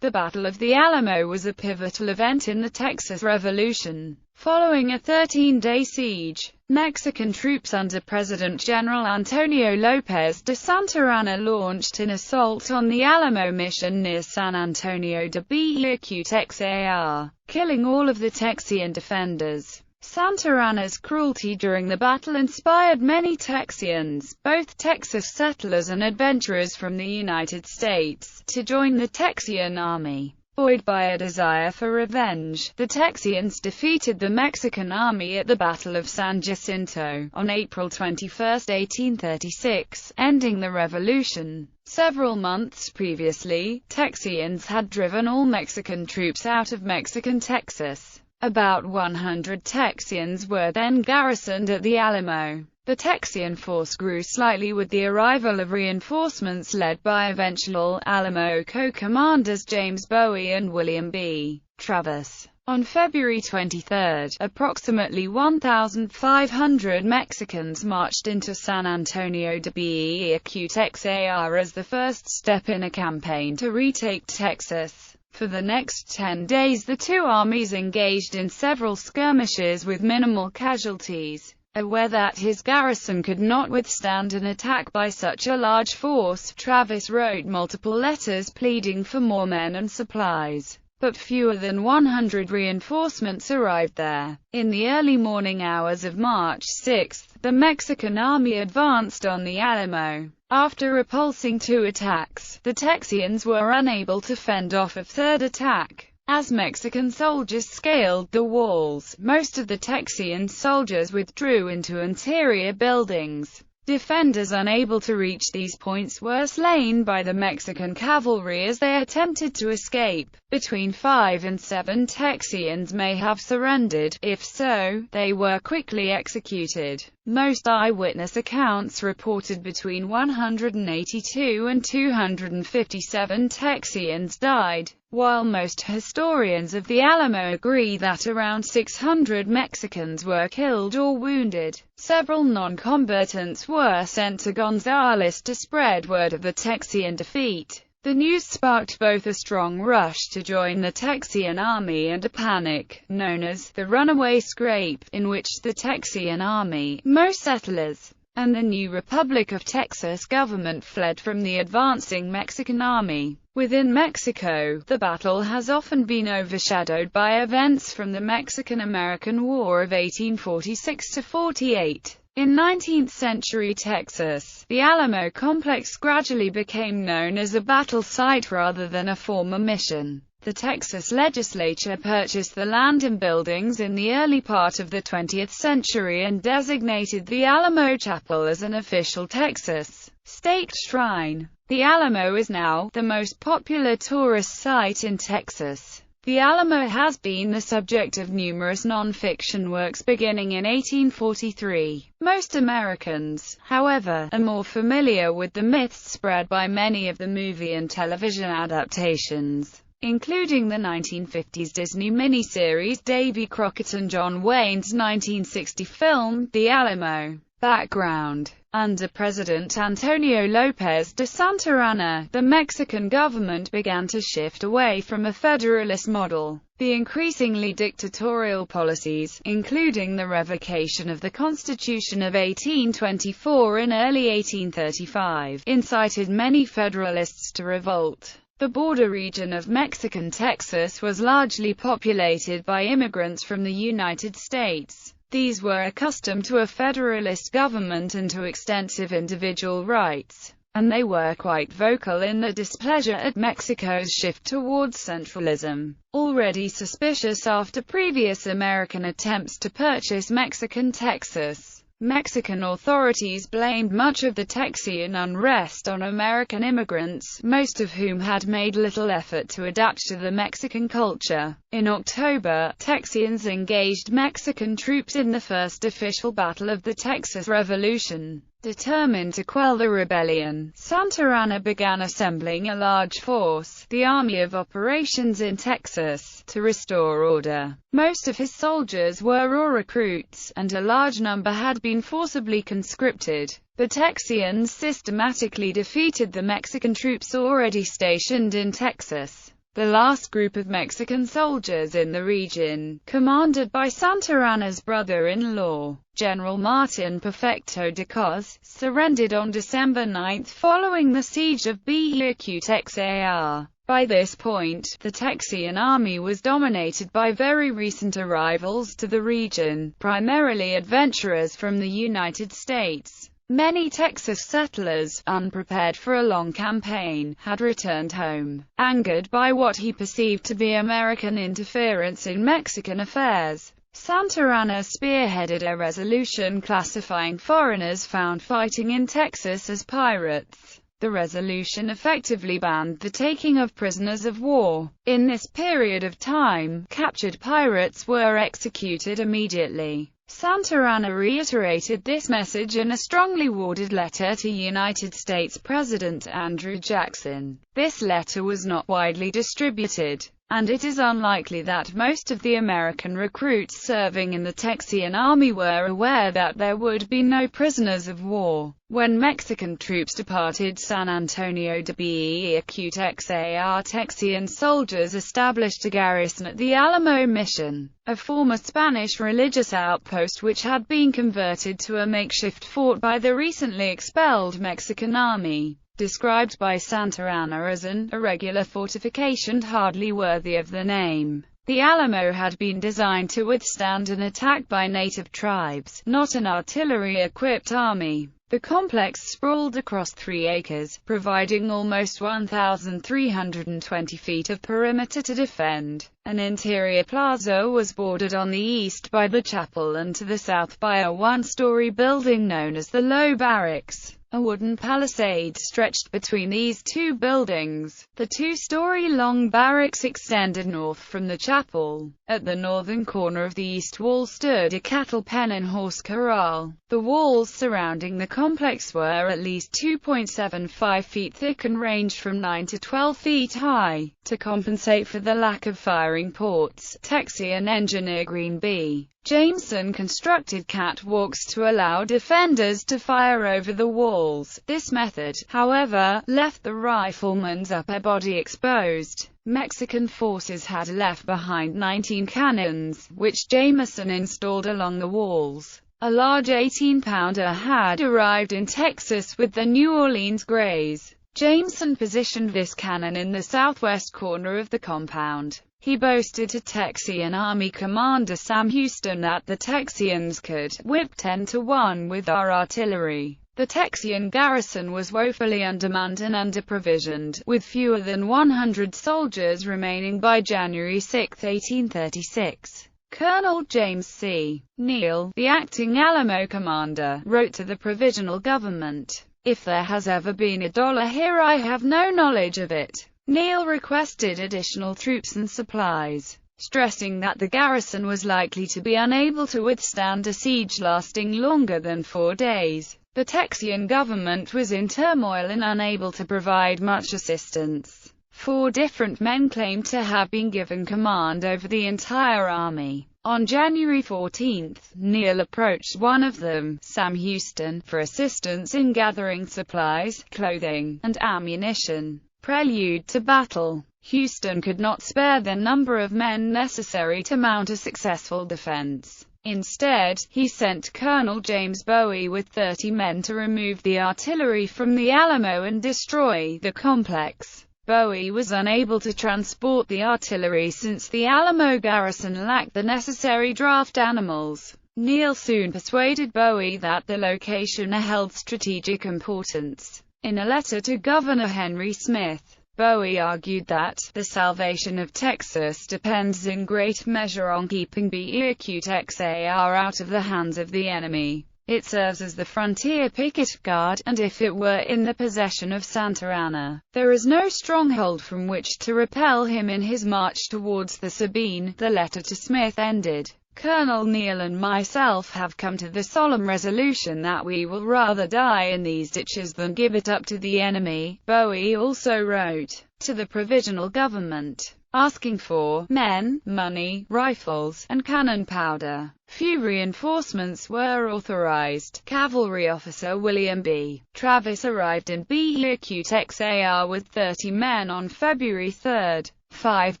The Battle of the Alamo was a pivotal event in the Texas Revolution. Following a 13-day siege, Mexican troops under President General Antonio López de Santa Anna launched an assault on the Alamo mission near San Antonio de Beacutexar, killing all of the Texian defenders. Santa Anna's cruelty during the battle inspired many Texians, both Texas settlers and adventurers from the United States, to join the Texian army. Buoyed by a desire for revenge, the Texians defeated the Mexican army at the Battle of San Jacinto, on April 21, 1836, ending the revolution. Several months previously, Texians had driven all Mexican troops out of Mexican Texas. About 100 Texians were then garrisoned at the Alamo. The Texian force grew slightly with the arrival of reinforcements led by eventual Alamo co-commanders James Bowie and William B. Travis. On February 23, approximately 1,500 Mexicans marched into San Antonio de Beacutexar as the first step in a campaign to retake Texas. For the next 10 days the two armies engaged in several skirmishes with minimal casualties. Aware that his garrison could not withstand an attack by such a large force, Travis wrote multiple letters pleading for more men and supplies. But fewer than 100 reinforcements arrived there. In the early morning hours of March 6, the Mexican army advanced on the Alamo. After repulsing 2 attacks, the Texians were unable to fend off a third attack. As Mexican soldiers scaled the walls, most of the Texian soldiers withdrew into interior buildings. Defenders unable to reach these points were slain by the Mexican cavalry as they attempted to escape. Between 5 and 7 Texians may have surrendered. If so, they were quickly executed. Most eyewitness accounts reported between 182 and 257 Texians died, while most historians of the Alamo agree that around 600 Mexicans were killed or wounded. Several non-combatants were sent to Gonzales to spread word of the Texian defeat. The news sparked both a strong rush to join the Texian army and a panic, known as the Runaway Scrape, in which the Texian army, most settlers, and the new Republic of Texas government fled from the advancing Mexican army. Within Mexico, the battle has often been overshadowed by events from the Mexican-American War of 1846–48. In 19th-century Texas, the Alamo complex gradually became known as a battle site rather than a former mission. The Texas legislature purchased the land and buildings in the early part of the 20th century and designated the Alamo Chapel as an official Texas state shrine. The Alamo is now the most popular tourist site in Texas. The Alamo has been the subject of numerous non-fiction works beginning in 1843. Most Americans, however, are more familiar with the myths spread by many of the movie and television adaptations, including the 1950s Disney miniseries Davy Crockett and John Wayne's 1960 film, The Alamo. Background: under President Antonio López de Santa Anna, the Mexican government began to shift away from a federalist model. The increasingly dictatorial policies, including the revocation of the Constitution of 1824 in early 1835, incited many Federalists to revolt. The border region of Mexican Texas was largely populated by immigrants from the United States. These were accustomed to a federalist government and to extensive individual rights, and they were quite vocal in their displeasure at Mexico's shift towards centralism. Already suspicious after previous American attempts to purchase Mexican Texas, Mexican authorities blamed much of the Texian unrest on American immigrants, most of whom had made little effort to adapt to the Mexican culture. In October, Texians engaged Mexican troops in the first official battle of the Texas Revolution. Determined to quell the rebellion, Santa Anna began assembling a large force, the Army of Operations in Texas, to restore order. Most of his soldiers were raw recruits, and a large number had been forcibly conscripted. The Texians systematically defeated the Mexican troops already stationed in Texas. The last group of Mexican soldiers in the region, commanded by Santa Anna's brother-in-law, General Martin Perfecto de Cos, surrendered on December 9 following the siege of Bejuquexar. By this point, the Texian army was dominated by very recent arrivals to the region, primarily adventurers from the United States. Many Texas settlers, unprepared for a long campaign, had returned home, angered by what he perceived to be American interference in Mexican affairs. Santa Anna spearheaded a resolution classifying foreigners found fighting in Texas as pirates. The resolution effectively banned the taking of prisoners of war. In this period of time, captured pirates were executed immediately. Santa Anna reiterated this message in a strongly worded letter to United States President Andrew Jackson. This letter was not widely distributed, and it is unlikely that most of the American recruits serving in the Texian army were aware that there would be no prisoners of war. When Mexican troops departed San Antonio de Bejuquexar, Texian soldiers established a garrison at the Alamo Mission, a former Spanish religious outpost which had been converted to a makeshift fort by the recently expelled Mexican army. Described by Santa Anna as an irregular fortification hardly worthy of the name, the Alamo had been designed to withstand an attack by native tribes, not an artillery-equipped army. The complex sprawled across 3 acres, providing almost 1,320 feet of perimeter to defend. An interior plaza was bordered on the east by the chapel and to the south by a one-story building known as the Low Barracks. A wooden palisade stretched between these two buildings. The 2-story-long barracks extended north from the chapel. At the northern corner of the east wall stood a cattle pen and horse corral. The walls surrounding the complex were at least 2.75 feet thick and ranged from 9 to 12 feet high. To compensate for the lack of firing ports, Texian engineer Green B. Jameson constructed catwalks to allow defenders to fire over the walls. This method, however, left the rifleman's upper body exposed. Mexican forces had left behind 19 cannons, which Jameson installed along the walls. A large 18-pounder had arrived in Texas with the New Orleans Grays. Jameson positioned this cannon in the southwest corner of the compound. He boasted to Texian Army Commander Sam Houston that the Texians could whip 10 to 1 with our artillery. The Texian garrison was woefully undermanned and underprovisioned, with fewer than 100 soldiers remaining by January 6, 1836. Colonel James C. Neal, the acting Alamo commander, wrote to the provisional government, "If there has ever been $1 here, I have no knowledge of it." Neal requested additional troops and supplies, stressing that the garrison was likely to be unable to withstand a siege lasting longer than 4 days. The Texian government was in turmoil and unable to provide much assistance. 4 different men claimed to have been given command over the entire army. On January 14, Neal approached one of them, Sam Houston, for assistance in gathering supplies, clothing, and ammunition. Prelude to battle. Houston could not spare the number of men necessary to mount a successful defense. Instead, he sent Colonel James Bowie with 30 men to remove the artillery from the Alamo and destroy the complex. Bowie was unable to transport the artillery since the Alamo garrison lacked the necessary draft animals. Neal soon persuaded Bowie that the location held strategic importance. In a letter to Governor Henry Smith, Bowie argued that the salvation of Texas depends in great measure on keeping Bejuquexar out of the hands of the enemy. It serves as the frontier picket guard, and if it were in the possession of Santa Anna, there is no stronghold from which to repel him in his march towards the Sabine. The letter to Smith ended, "Colonel Neal and myself have come to the solemn resolution that we will rather die in these ditches than give it up to the enemy." Bowie also wrote to the provisional government, asking for men, money, rifles, and cannon powder. Few reinforcements were authorized. Cavalry officer William B. Travis arrived in Bejuquexar with 30 men on February 3. 5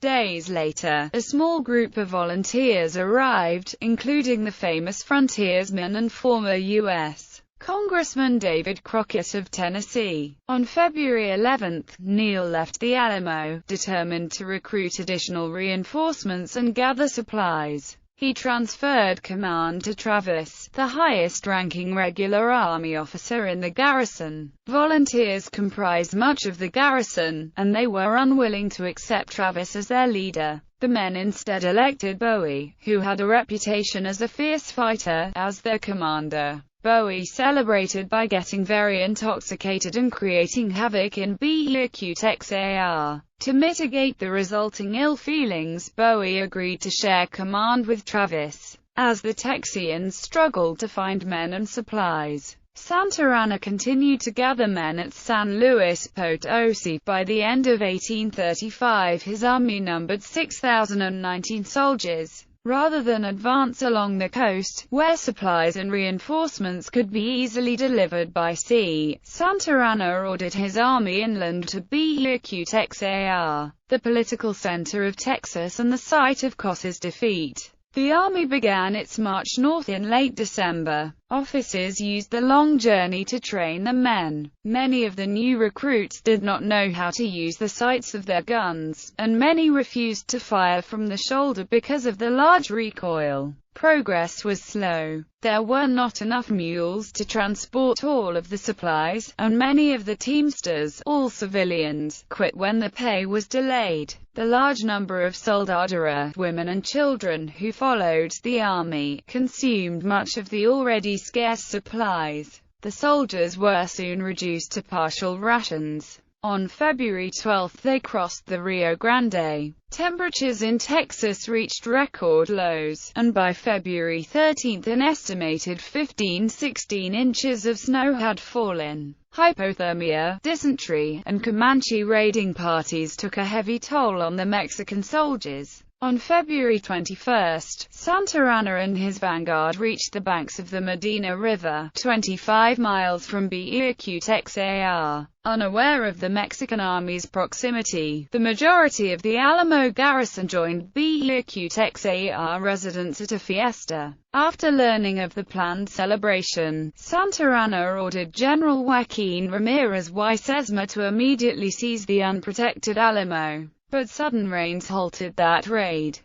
days later, a small group of volunteers arrived, including the famous frontiersman and former U.S. Congressman David Crockett of Tennessee. On February 11, Neal left the Alamo, determined to recruit additional reinforcements and gather supplies. He transferred command to Travis, the highest-ranking regular Army officer in the garrison. Volunteers comprised much of the garrison, and they were unwilling to accept Travis as their leader. The men instead elected Bowie, who had a reputation as a fierce fighter, as their commander. Bowie celebrated by getting very intoxicated and creating havoc in BERQTXAR. To mitigate the resulting ill feelings, Bowie agreed to share command with Travis. As the Texians struggled to find men and supplies, Santa Anna continued to gather men at San Luis Potosi. By the end of 1835, his army numbered 6,019 soldiers. Rather than advance along the coast, where supplies and reinforcements could be easily delivered by sea, Santa Anna ordered his army inland to BERQTXAR, the political center of Texas and the site of Coss's defeat. The army began its march north in late December. Officers used the long journey to train the men. Many of the new recruits did not know how to use the sights of their guns, and many refused to fire from the shoulder because of the large recoil. Progress was slow. There were not enough mules to transport all of the supplies, and many of the teamsters, all civilians, quit when the pay was delayed. The large number of soldadura, women and children who followed the army, consumed much of the already scarce supplies. The soldiers were soon reduced to partial rations. On February 12 they crossed the Rio Grande. Temperatures in Texas reached record lows, and by February 13 an estimated 15–16 inches of snow had fallen. Hypothermia, dysentery, and Comanche raiding parties took a heavy toll on the Mexican soldiers. On February 21, Santa Anna and his vanguard reached the banks of the Medina River, 25 miles from BERQTXAR. Unaware of the Mexican army's proximity, the majority of the Alamo garrison joined BERQTXAR residents at a fiesta. After learning of the planned celebration, Santa Anna ordered General Joaquin Ramirez y Sesma to immediately seize the unprotected Alamo. But sudden rains halted that raid.